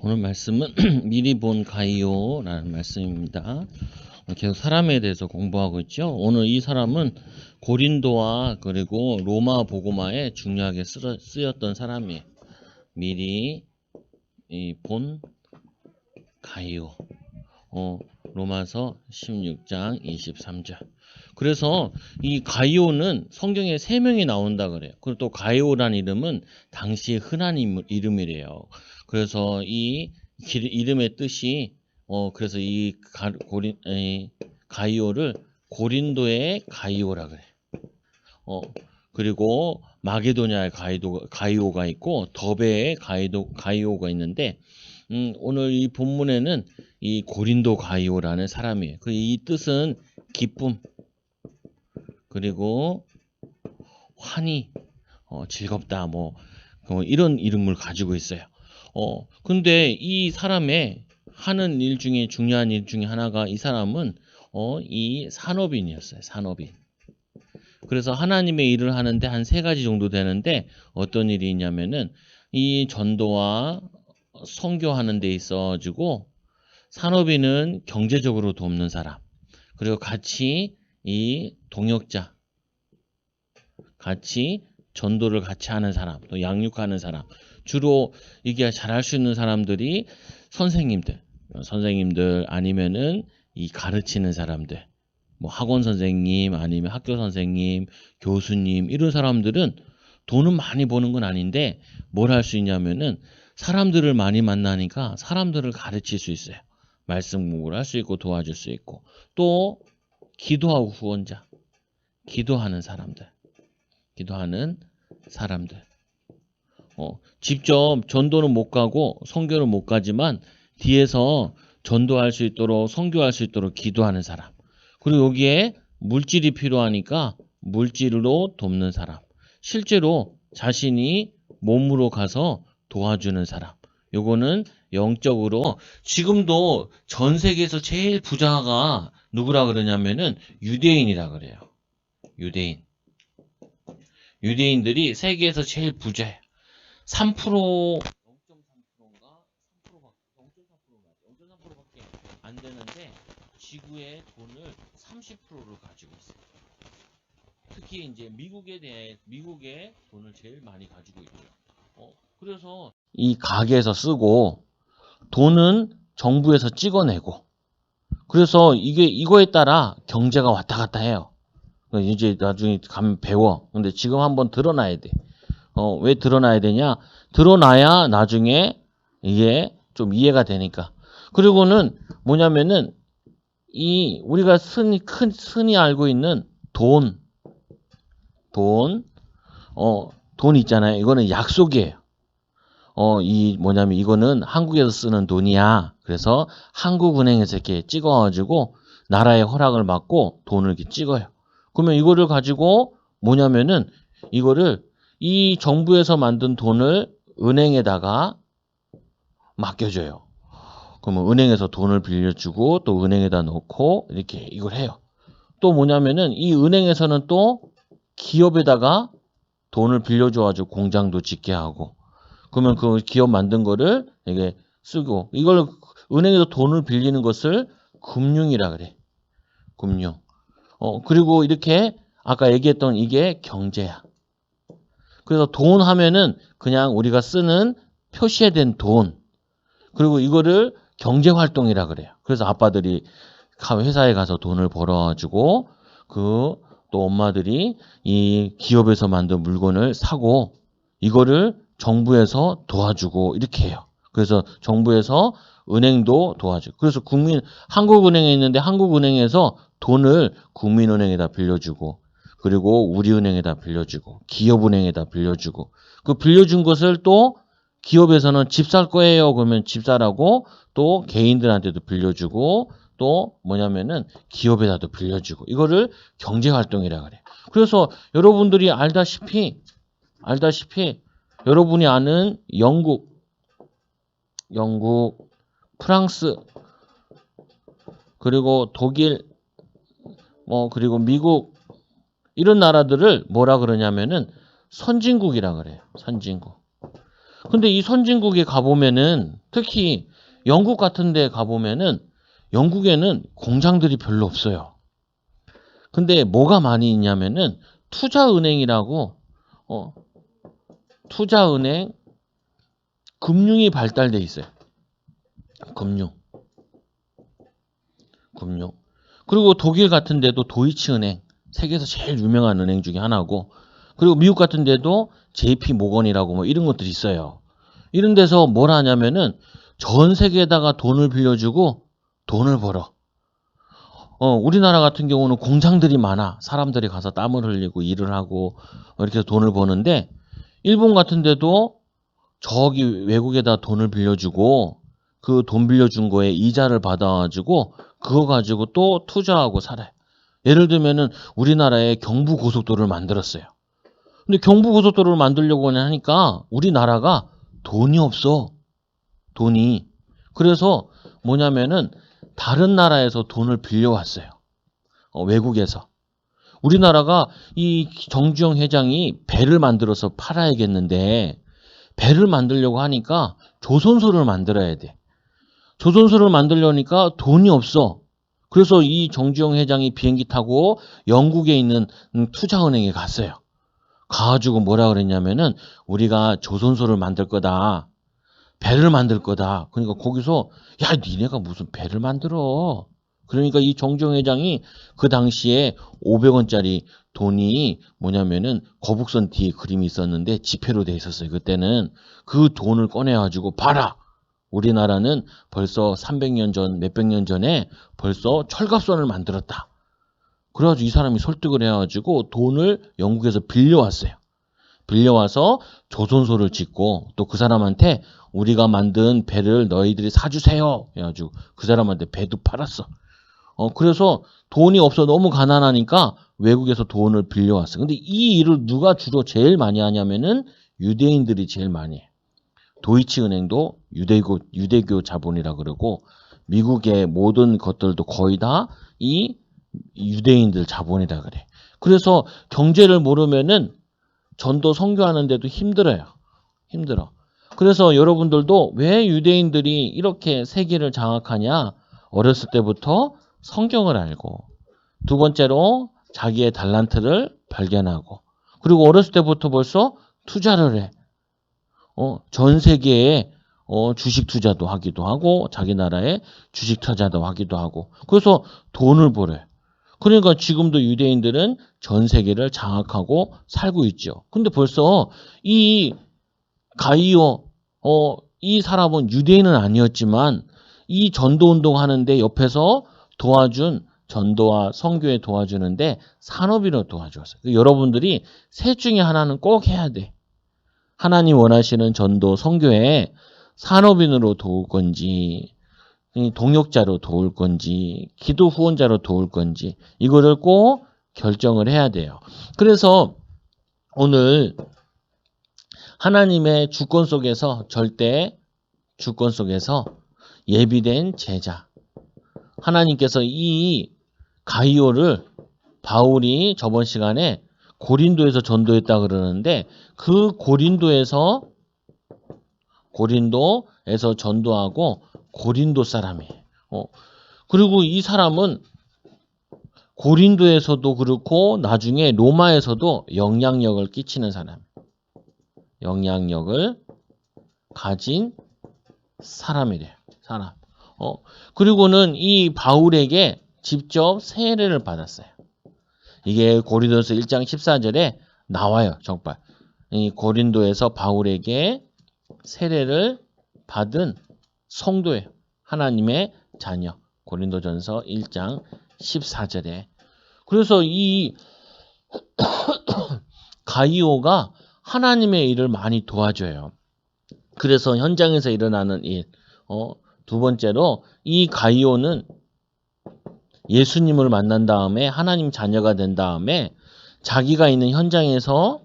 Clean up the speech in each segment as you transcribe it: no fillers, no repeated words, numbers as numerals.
오늘 말씀은 미리 본 가이오라는 말씀입니다. 계속 사람에 대해서 공부하고 있죠. 오늘 이 사람은 고린도와 그리고 로마 복음화에 중요하게 쓰였던 사람이에요. 미리 본 가이오. 로마서 16장 23절. 그래서 이 가이오는 성경에 3명이 나온다 그래요. 그리고 또 가이오란 이름은 당시의 흔한 이름이래요. 그래서 이 이름의 뜻이 그래서 이 가이오를 고린도의 가이오라 그래. 그리고 마게도냐의 가이오가 있고 더베의 가이오가 있는데 오늘 이 본문에는 이 고린도 가이오라는 사람이에요. 이 뜻은 기쁨 그리고 환희, 즐겁다 이런 이름을 가지고 있어요. 근데 이 사람의 하는 일 중에 중요한 일 중에 하나가 이 사람은 이 산업인이었어요. 산업인. 그래서 하나님의 일을 하는데 한 3가지 정도 되는데 어떤 일이 있냐면은 이 전도와 선교하는 데 있어가지고 산업인은 경제적으로 돕는 사람, 그리고 같이 이 동역자, 같이 전도를 같이 하는 사람, 또 양육하는 사람, 주로 이게 잘할 수 있는 사람들이 선생님들 아니면은 이 가르치는 사람들, 학원 선생님 아니면 학교 선생님, 교수님 이런 사람들은 돈은 많이 버는 건 아닌데 뭘 할 수 있냐면은 사람들을 많이 만나니까 사람들을 가르칠 수 있어요. 말씀 공부를 할 수 있고 도와줄 수 있고 또 기도하고 후원자, 기도하는 사람들. 직접 전도는 못 가고 선교는 못 가지만 뒤에서 전도할 수 있도록 선교할 수 있도록 기도하는 사람. 그리고 여기에 물질이 필요하니까 물질로 돕는 사람. 실제로 자신이 몸으로 가서 도와주는 사람. 요거는 영적으로 지금도 전 세계에서 제일 부자가 누구라 그러냐면은 유대인이라 그래요. 유대인들이 세계에서 제일 부자예요. 3%, 0.3%인가? 0.3%밖에 안 되는데 지구의 돈을 30%를 가지고 있어요. 특히 이제 미국의 돈을 제일 많이 가지고 있죠. 그래서 이 가게에서 쓰고 돈은 정부에서 찍어내고 그래서 이거에 따라 경제가 왔다 갔다 해요. 이제 나중에 가면 배워. 근데 지금 한번 드러나야 돼. 왜 드러나야 되냐? 드러나야 나중에 이게 좀 이해가 되니까. 그리고는 뭐냐면은 우리가 흔히 알고 있는 돈 있잖아요. 이거는 약속이에요. 이거는 한국에서 쓰는 돈이야. 그래서 한국은행에서 이렇게 찍어가지고 나라의 허락을 받고 돈을 이렇게 찍어요. 그러면 이거를 가지고 이거를 이 정부에서 만든 돈을 은행에다가 맡겨줘요. 그러면 은행에서 돈을 빌려주고 또 은행에다 넣고 이렇게 이걸 해요. 또 이 은행에서는 또 기업에다가 돈을 빌려줘가지고 공장도 짓게 하고 그러면 그 기업 만든 거를 이게 쓰고 이걸 은행에서 돈을 빌리는 것을 금융이라 그래. 금융. 그리고 이렇게 아까 얘기했던 이게 경제야. 그래서 돈 하면은 그냥 우리가 쓰는 표시된 돈. 그리고 이거를 경제활동이라 그래요. 그래서 아빠들이 회사에 가서 돈을 벌어가지고 또 엄마들이 이 기업에서 만든 물건을 사고 이거를 정부에서 도와주고 이렇게 해요. 그래서 정부에서 은행도 도와주고 그래서 한국은행에 있는데 한국은행에서 돈을 국민은행에다 빌려주고 그리고 우리은행에다 빌려주고 기업은행에다 빌려주고 그 빌려준 것을 또 기업에서는 집 살 거예요. 그러면 집 사라고 또 개인들한테도 빌려주고 또 기업에다도 빌려주고 이거를 경제활동이라 그래요. 그래서 여러분들이 알다시피 여러분이 아는 영국, 프랑스, 그리고 독일, 그리고 미국 이런 나라들을 뭐라 그러냐면은 선진국이라 그래요. 선진국. 근데 이 선진국에 가보면은, 특히 영국 같은 데 가보면은, 영국에는 공장들이 별로 없어요. 근데 뭐가 많이 있냐면은, 투자은행이라고, 투자은행, 금융이 발달돼 있어요. 금융. 그리고 독일 같은 데도 도이치은행, 세계에서 제일 유명한 은행 중에 하나고, 그리고 미국 같은 데도 JP 모건이라고 뭐 이런 것들이 있어요. 이런 데서 뭘 하냐면은 전 세계에다가 돈을 빌려주고 돈을 벌어. 우리나라 같은 경우는 공장들이 많아. 사람들이 가서 땀을 흘리고 일을 하고 이렇게 해서 돈을 버는데, 일본 같은 데도 저기 외국에다 돈을 빌려주고 그 돈 빌려준 거에 이자를 받아가지고 그거 가지고 또 투자하고 살아요. 예를 들면은 우리나라에 경부고속도로를 만들었어요. 근데 경부고속도로를 만들려고 하니까 우리나라가 돈이 없어. 돈이. 그래서 뭐냐면은 다른 나라에서 돈을 빌려왔어요. 외국에서. 우리나라가 이 정주영 회장이 배를 만들어서 팔아야겠는데, 배를 만들려고 하니까 조선소를 만들어야 돼. 조선소를 만들려니까 돈이 없어. 그래서 이 정주영 회장이 비행기 타고 영국에 있는 투자은행에 갔어요. 가가지고 뭐라 그랬냐면은 우리가 조선소를 만들 거다. 배를 만들 거다. 그러니까 거기서 야, 니네가 무슨 배를 만들어. 그러니까 이 정주영 회장이 그 당시에 500원짜리 돈이 뭐냐면은 거북선 뒤에 그림이 있었는데 지폐로 돼 있었어요. 그때는 그 돈을 꺼내가지고 봐라. 우리나라는 벌써 300년 전, 몇백 년 전에 벌써 철갑선을 만들었다. 그래가지고 이 사람이 설득을 해가지고 돈을 영국에서 빌려왔어요. 빌려와서 조선소를 짓고 또 그 사람한테 우리가 만든 배를 너희들이 사주세요. 해가지고 그 사람한테 배도 팔았어. 그래서 돈이 없어 너무 가난하니까 외국에서 돈을 빌려왔어. 근데 이 일을 누가 주로 제일 많이 하냐면은 유대인들이 제일 많이 해. 도이치은행도 유대교 자본이라 그러고 미국의 모든 것들도 거의 다 이 유대인들 자본이라 그래. 그래서 경제를 모르면은 전도 선교하는데도 힘들어요. 힘들어. 그래서 여러분들도 왜 유대인들이 이렇게 세계를 장악하냐? 어렸을 때부터 성경을 알고, 두 번째로 자기의 달란트를 발견하고, 그리고 어렸을 때부터 벌써 투자를 해. 전 세계에 주식 투자도 하기도 하고 자기 나라에 주식 투자도 하기도 하고 그래서 돈을 벌어요. 그러니까 지금도 유대인들은 전 세계를 장악하고 살고 있죠. 근데 벌써 이 가이오 이 사람은 유대인은 아니었지만 이 전도운동 하는데 옆에서 도와준 전도와 선교에 도와주는데 산업인으로 도와주었어요. 여러분들이 셋 중에 하나는 꼭 해야 돼. 하나님 원하시는 전도 선교에 산업인으로 도울 건지 동역자로 도울 건지 기도 후원자로 도울 건지 이거를 꼭 결정을 해야 돼요. 그래서 오늘 하나님의 주권 속에서 절대 주권 속에서 예비된 제자 하나님께서 이 가이오를 바울이 저번 시간에 고린도에서 전도했다 그러는데 그 고린도에서 전도하고 고린도 사람이에요. 그리고 이 사람은 고린도에서도 그렇고 나중에 로마에서도 영향력을 끼치는 사람. 영향력을 가진 사람이래요. 사람. 그리고는 이 바울에게 직접 세례를 받았어요. 이게 고린도서 1장 14절에 나와요. 정말. 이 고린도에서 바울에게 세례를 받은 성도예요. 하나님의 자녀. 고린도전서 1장 14절에. 그래서 이 가이오가 하나님의 일을 많이 도와줘요. 그래서 현장에서 일어나는 일. 두 번째로 이 가이오는 예수님을 만난 다음에 하나님 자녀가 된 다음에 자기가 있는 현장에서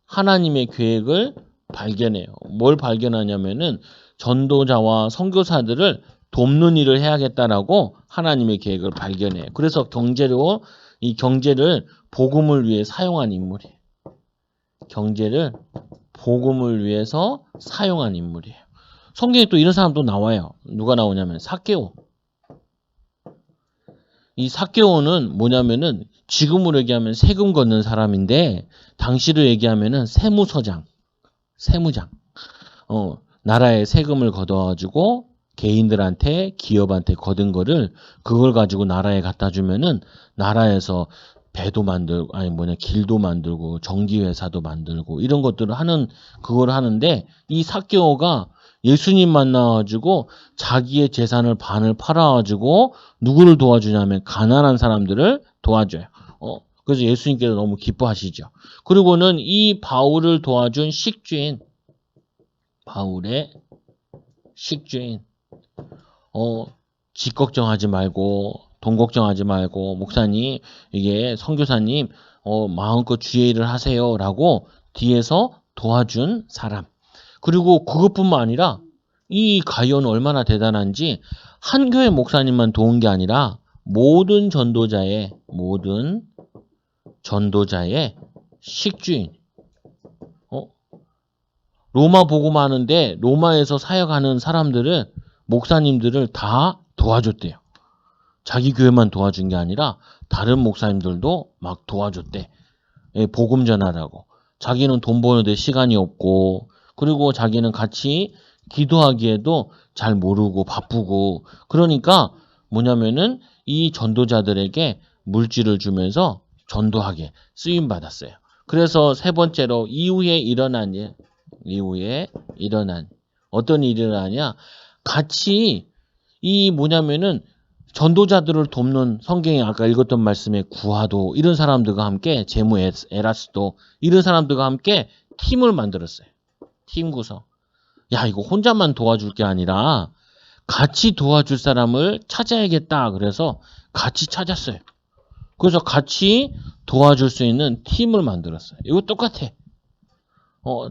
하나님의 계획을 발견해요. 뭘 발견하냐면은 전도자와 선교사들을 돕는 일을 해야겠다라고 하나님의 계획을 발견해요. 그래서 이 경제를 복음을 위해 사용한 인물이에요. 경제를 복음을 위해서 사용한 인물이에요. 성경에 또 이런 사람도 나와요. 누가 나오냐면 삭개오. 이 삭개오는 뭐냐면은 지금으로 얘기하면 세금 걷는 사람인데 당시로 얘기하면은 세무장. 나라에 세금을 걷어가지고 개인들한테 기업한테 거둔 거를 그걸 가지고 나라에 갖다 주면은 나라에서 배도 만들고 길도 만들고 전기회사도 만들고 이런 것들을 하는 그걸 하는데 이 삭개오가 예수님 만나가지고 자기의 재산을 반을 팔아가지고 누구를 도와주냐면 가난한 사람들을 도와줘요. 그래서 예수님께서 너무 기뻐하시죠. 그리고는 이 바울을 도와준 식주인, 바울의 식주인, 집 걱정하지 말고 돈 걱정하지 말고 목사님 이게 선교사님 마음껏 주의 일을 하세요라고 뒤에서 도와준 사람. 그리고 그것뿐만 아니라 이 가이오는 얼마나 대단한지 한 교회 목사님만 도운 게 아니라 모든 전도자의 식주인. 로마 복음 하는데 로마에서 사역하는 사람들을 목사님들을 다 도와줬대요. 자기 교회만 도와준 게 아니라 다른 목사님들도 막 도와줬대. 복음 전하라고. 자기는 돈 버는데 시간이 없고 그리고 자기는 같이 기도하기에도 잘 모르고 바쁘고 그러니까 뭐냐면은 이 전도자들에게 물질을 주면서 전도하게 쓰임 받았어요. 그래서 세 번째로 이후에 일어난 어떤 일이 일어나냐? 같이 이 뭐냐면은 전도자들을 돕는 성경에 아까 읽었던 말씀에 구하도 이런 사람들과 함께 제무 에라스도 이런 사람들과 함께 팀을 만들었어요. 팀 구성. 야, 이거 혼자만 도와줄 게 아니라 같이 도와줄 사람을 찾아야겠다. 그래서 같이 찾았어요. 그래서 같이 도와줄 수 있는 팀을 만들었어요. 이거 똑같아.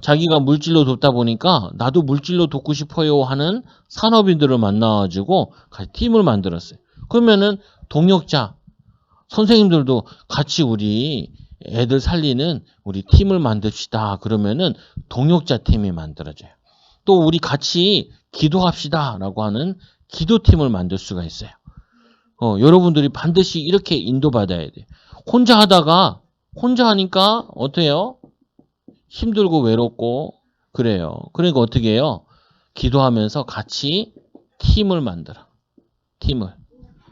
자기가 물질로 돕다 보니까 나도 물질로 돕고 싶어요 하는 산업인들을 만나가지고 같이 팀을 만들었어요. 그러면은 동역자, 선생님들도 같이 우리 애들 살리는 우리 팀을 만듭시다. 그러면은 동역자 팀이 만들어져요. 또 우리 같이 기도합시다 라고 하는 기도팀을 만들 수가 있어요. 여러분들이 반드시 이렇게 인도받아야 돼요. 혼자 하니까 어때요? 힘들고 외롭고 그래요. 그러니까 어떻게 해요? 기도하면서 같이 팀을 만들어.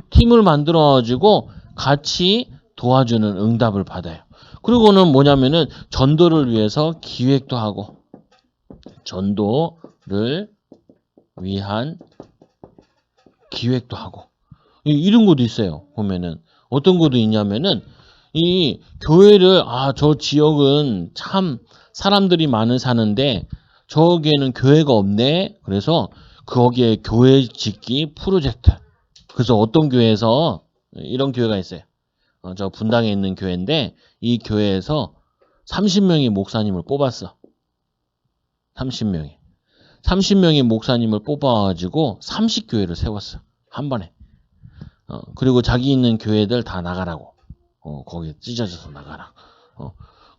팀을 만들어가지고 같이 도와주는 응답을 받아요. 그리고는 뭐냐면은 전도를 위해서 기획도 하고 전도를 위한 기획도 하고 이런 것도 있어요. 보면은 어떤 것도 있냐면은 이 교회를 저 지역은 참 사람들이 많이 사는데 저기에는 교회가 없네. 그래서 거기에 교회 짓기 프로젝트. 그래서 어떤 교회에서 이런 교회가 있어요. 저 분당에 있는 교회인데 이 교회에서 30명의 목사님을 뽑았어. 30명의 목사님을 뽑아가지고 30교회를 세웠어. 한 번에. 그리고 자기 있는 교회들 다 나가라고. 거기에 찢어져서 나가라.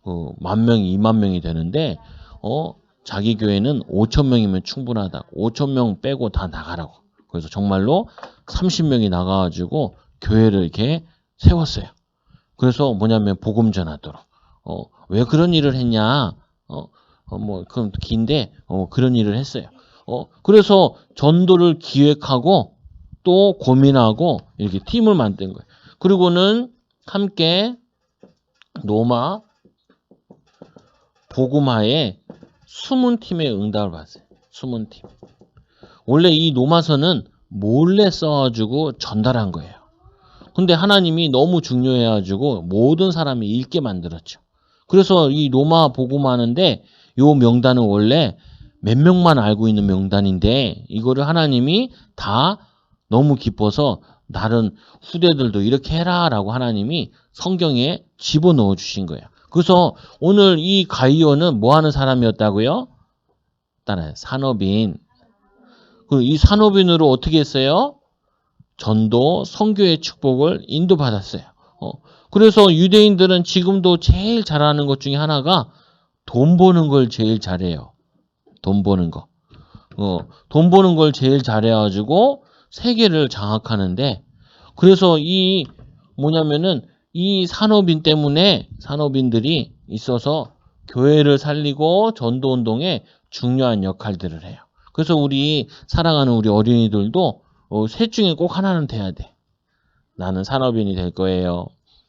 10,000명이 20,000명이 되는데 자기 교회는 5,000명이면 충분하다. 5,000명 빼고 다 나가라고. 그래서 정말로 30명이 나가가지고 교회를 이렇게 세웠어요. 그래서 뭐냐면 복음 전하도록. 왜 그런 일을 했냐? 그건 긴데 그런 일을 했어요. 그래서 전도를 기획하고 또 고민하고 이렇게 팀을 만든 거예요. 그리고는 함께 노마 복음화에 숨은 팀의 응답을 받았어요. 숨은 팀. 원래 이 노마서는 몰래 써가지고 전달한 거예요. 근데 하나님이 너무 중요해가지고 모든 사람이 읽게 만들었죠. 그래서 이 로마 복음하는데 요 명단은 원래 몇 명만 알고 있는 명단인데 이거를 하나님이 다 너무 기뻐서 다른 후대들도 이렇게 해라 라고 하나님이 성경에 집어넣어 주신 거예요. 그래서 오늘 이 가이오는 뭐 하는 사람이었다고요? 따라요. 산업인. 이 산업인으로 어떻게 했어요? 전도, 선교의 축복을 인도받았어요. 그래서 유대인들은 지금도 제일 잘하는 것 중에 하나가 돈 버는 걸 제일 잘해요. 돈 버는 거. 돈 버는 걸 제일 잘해가지고 세계를 장악하는데, 그래서 이 뭐냐면은 이 산업인들이 있어서 교회를 살리고 전도운동에 중요한 역할들을 해요. 그래서 우리 사랑하는 우리 어린이들도 셋 중에 꼭 하나는 돼야 돼. 나는 산업인이 될 거예요.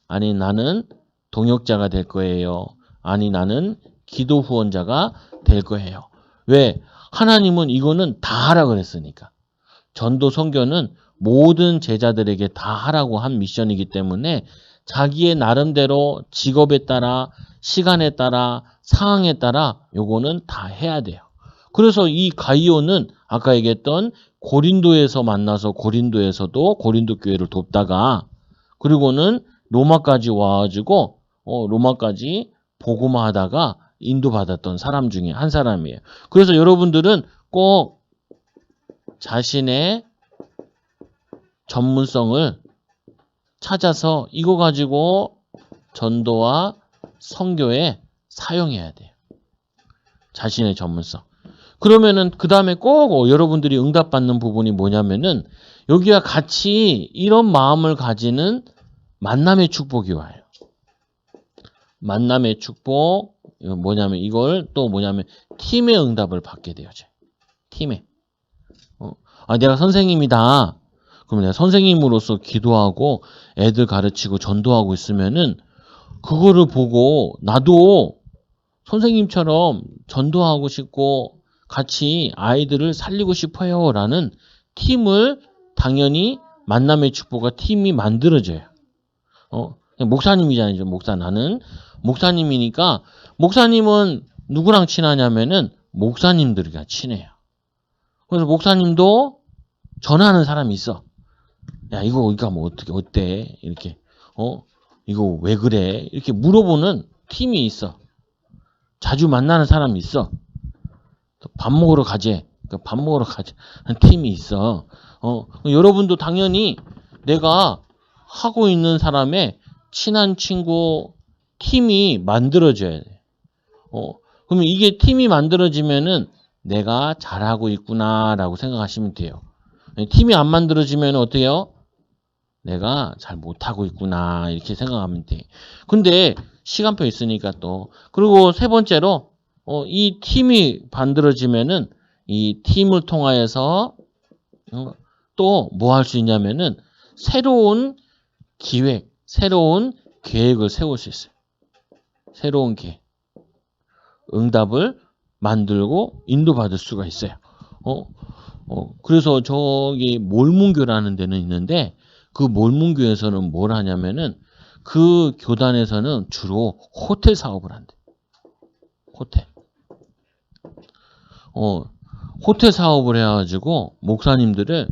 아니 나는 동역자가 될 거예요. 아니 나는 기도 후원자가 될 거예요. 왜? 하나님은 이거는 다 하라 그랬으니까. 전도 선교는 모든 제자들에게 다 하라고 한 미션이기 때문에 자기의 나름대로 직업에 따라 시간에 따라 상황에 따라 요거는 다 해야 돼요. 그래서 이 가이오는 아까 얘기했던 고린도에서 만나서 고린도에서도 고린도 교회를 돕다가 그리고는 로마까지 와가지고 로마까지 복음화하다가 인도받았던 사람 중에 한 사람이에요. 그래서 여러분들은 꼭 자신의 전문성을 찾아서 이거 가지고 전도와 선교에 사용해야 돼요. 자신의 전문성. 그러면은 그 다음에 꼭 여러분들이 응답받는 부분이 뭐냐면은 여기와 같이 이런 마음을 가지는 만남의 축복이 와요. 만남의 축복. 이건 뭐냐면 이걸 또 뭐냐면 팀의 응답을 받게 돼요. 팀에. 내가 선생님이다. 그러면 내가 선생님으로서 기도하고 애들 가르치고 전도하고 있으면은 그거를 보고 나도 선생님처럼 전도하고 싶고 같이 아이들을 살리고 싶어요 라는 팀을 당연히 만남의 축복과 팀이 만들어져요. 목사님이잖아요. 나는 목사님이니까 목사님은 누구랑 친하냐면은 목사님들이랑 친해요. 그래서 목사님도 전화하는 사람이 있어. 야, 이거 뭐 어때? 이렇게, 이거 왜 그래? 이렇게 물어보는 팀이 있어. 자주 만나는 사람이 있어. 밥 먹으러 가재. 밥 먹으러 가재. 하는 팀이 있어. 여러분도 당연히 내가 하고 있는 사람의 친한 친구 팀이 만들어져야 돼. 그러면 이게 팀이 만들어지면은 내가 잘하고 있구나라고 생각하시면 돼요. 팀이 안 만들어지면 어떻게 해요? 내가 잘 못하고 있구나 이렇게 생각하면 돼. 근데 시간표 있으니까 또 그리고 세 번째로 이 팀이 만들어지면은 이 팀을 통하여서 또 뭐 할 수 있냐면은 새로운 기획, 새로운 계획을 세울 수 있어요. 새로운 계획, 응답을 만들고 인도받을 수가 있어요. 그래서 저기 몰문교라는 데는 있는데 그 몰문교에서는 뭘 하냐면은 그 교단에서는 주로 호텔 사업을 한대. 호텔 사업을 해가지고 목사님들을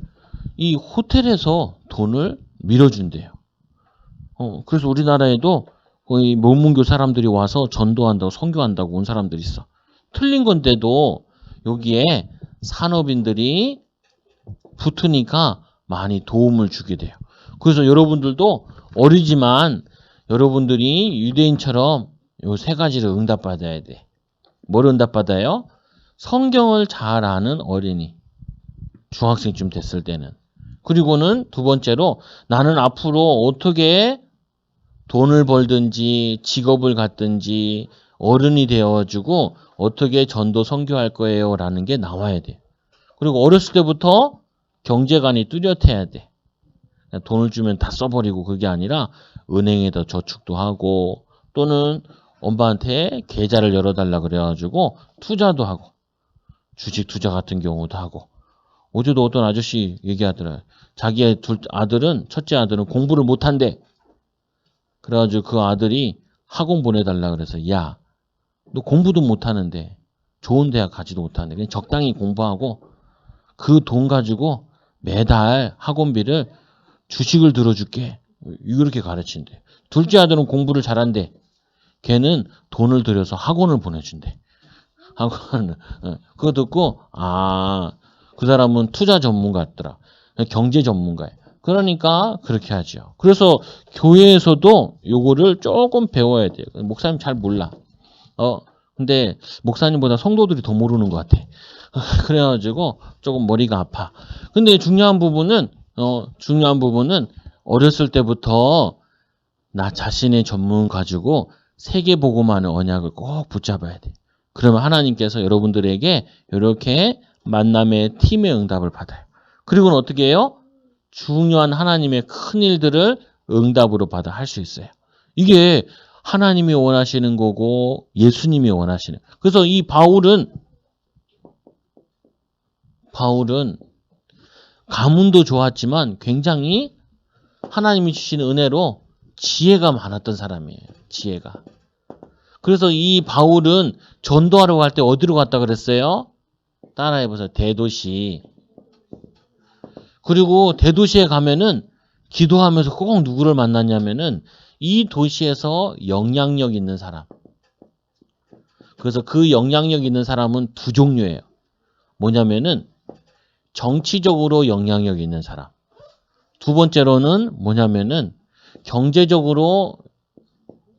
이 호텔에서 돈을 밀어준대요. 그래서 우리나라에도 거의 몰문교 사람들이 와서 전도한다고 선교한다고 온 사람들이 있어. 틀린 건데도 여기에 산업인들이 붙으니까 많이 도움을 주게 돼요. 그래서 여러분들도 어리지만 여러분들이 유대인처럼 요 세 가지를 응답받아야 돼. 뭘 응답받아요? 성경을 잘 아는 어린이. 중학생쯤 됐을 때는. 그리고는 두 번째로 나는 앞으로 어떻게 돈을 벌든지 직업을 갖든지 어른이 되어가지고 어떻게 전도 선교할 거예요 라는 게 나와야 돼. 그리고 어렸을 때부터 경제관이 뚜렷해야 돼. 돈을 주면 다 써버리고 그게 아니라 은행에다 저축도 하고 또는 엄마한테 계좌를 열어달라 그래가지고 투자도 하고 주식 투자 같은 경우도 하고 어제도 어떤 아저씨 얘기하더라. 자기의 첫째 아들은 공부를 못한대. 그래가지고 그 아들이 학원 보내달라 그래서 야, 너 공부도 못하는데 좋은 대학 가지도 못하는데 그냥 적당히 공부하고 그 돈 가지고 매달 학원비를 주식을 들어줄게. 이렇게 가르친대. 둘째 아들은 공부를 잘한대. 걔는 돈을 들여서 학원을 보내준대. 학원을. 그거 듣고 그 사람은 투자 전문가였더라. 경제 전문가예요. 그러니까 그렇게 하죠. 그래서 교회에서도 요거를 조금 배워야 돼요. 목사님 잘 몰라. 근데 목사님보다 성도들이 더 모르는 것 같아. 그래가지고 조금 머리가 아파. 근데 중요한 부분은 어렸을 때부터 나 자신의 전문 가지고 세계복음하는 언약을 꼭 붙잡아야 돼. 그러면 하나님께서 여러분들에게 이렇게 만남의 팀의 응답을 받아요. 그리고는 어떻게 해요? 중요한 하나님의 큰 일들을 응답으로 받아 할 수 있어요. 이게 하나님이 원하시는 거고 예수님이 원하시는. 그래서 이 바울은 가문도 좋았지만 굉장히 하나님이 주신 은혜로 지혜가 많았던 사람이에요. 지혜가. 그래서 이 바울은 전도하러 갈 때 어디로 갔다 그랬어요? 따라해보세요. 대도시. 그리고 대도시에 가면은 기도하면서 꼭 누구를 만났냐면은 이 도시에서 영향력 있는 사람. 그래서 그 영향력 있는 사람은 두 종류예요. 뭐냐면은 정치적으로 영향력 있는 사람. 두 번째로는 뭐냐면은 경제적으로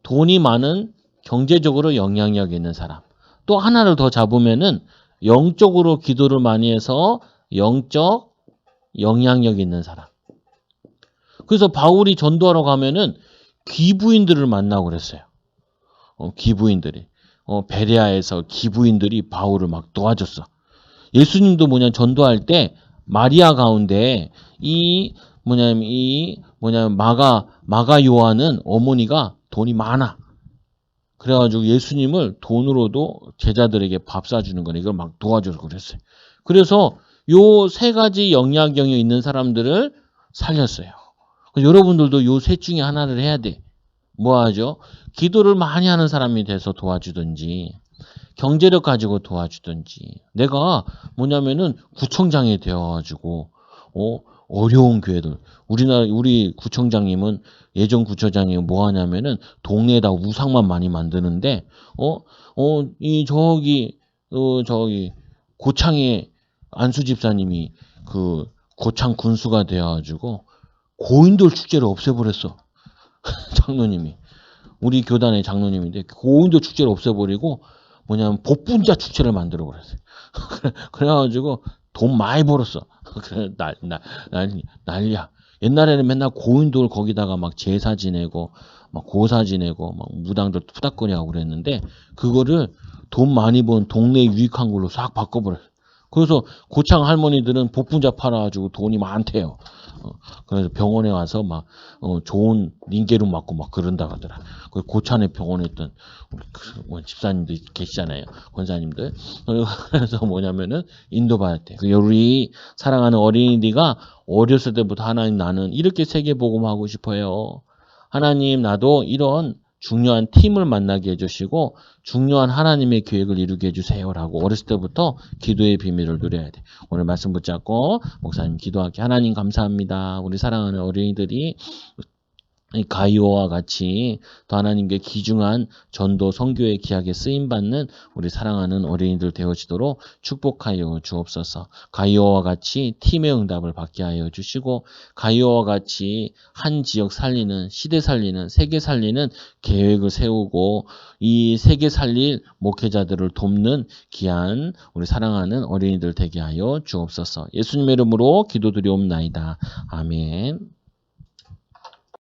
돈이 많은 경제적으로 영향력 있는 사람. 또 하나를 더 잡으면은 영적으로 기도를 많이 해서 영적 영향력 있는 사람. 그래서 바울이 전도하러 가면은 귀부인들을 만나고 그랬어요. 귀부인들이. 베레아에서 귀부인들이 바울을 막 도와줬어. 예수님도 전도할 때 마리아 가운데 마가 요한은 어머니가 돈이 많아. 그래가지고 예수님을 돈으로도 제자들에게 밥 사주는 거네. 이걸 막 도와줘서 그랬어요. 그래서 요 세 가지 영향력이 있는 사람들을 살렸어요. 여러분들도 요 셋 중에 하나를 해야 돼. 뭐 하죠? 기도를 많이 하는 사람이 돼서 도와주든지, 경제력 가지고 도와주든지. 내가 구청장이 되어가지고 어려운 교회들. 우리 구청장님은 예전 구청장님은 뭐 하냐면은 동네에다 우상만 많이 만드는데 저기 고창에 안수 집사님이 그 고창 군수가 되어가지고 고인돌 축제를 없애버렸어. 장로님이. 우리 교단의 장로님인데 고인돌 축제를 없애버리고 복분자 축제를 만들어 버렸어요. 그래가지고 돈 많이 벌었어. 난리야. 옛날에는 맨날 고인돌 거기다가 막 제사 지내고 막 고사 지내고 막 무당들 푸닥거리하고 그랬는데 그거를 돈 많이 번 동네 유익한 걸로 싹 바꿔버렸어. 그래서 고창 할머니들은 복분자 팔아가지고 돈이 많대요. 그래서 병원에 와서 막 좋은 링게룸 맞고 막 그런다 하더라. 그 고창에 병원에 있던 집사님들 계시잖아요. 권사님들. 그래서 인도받을 때. 우리 사랑하는 어린이가 어렸을 때부터 하나님 나는 이렇게 세계복음하고 싶어요. 하나님 나도 이런 중요한 팀을 만나게 해주시고 중요한 하나님의 계획을 이루게 해주세요라고 어렸을 때부터 기도의 비밀을 누려야 돼. 오늘 말씀 붙잡고 목사님 기도할게. 하나님 감사합니다. 우리 사랑하는 어린이들이 가이오와 같이 또 하나님께 귀중한 전도 선교의 기약에 쓰임받는 우리 사랑하는 어린이들 되어지도록 축복하여 주옵소서. 가이오와 같이 팀의 응답을 받게 하여 주시고 가이오와 같이 한 지역 살리는 시대 살리는 세계 살리는 계획을 세우고 이 세계 살릴 목회자들을 돕는 귀한 우리 사랑하는 어린이들 되게 하여 주옵소서. 예수님의 이름으로 기도드리옵나이다. 아멘.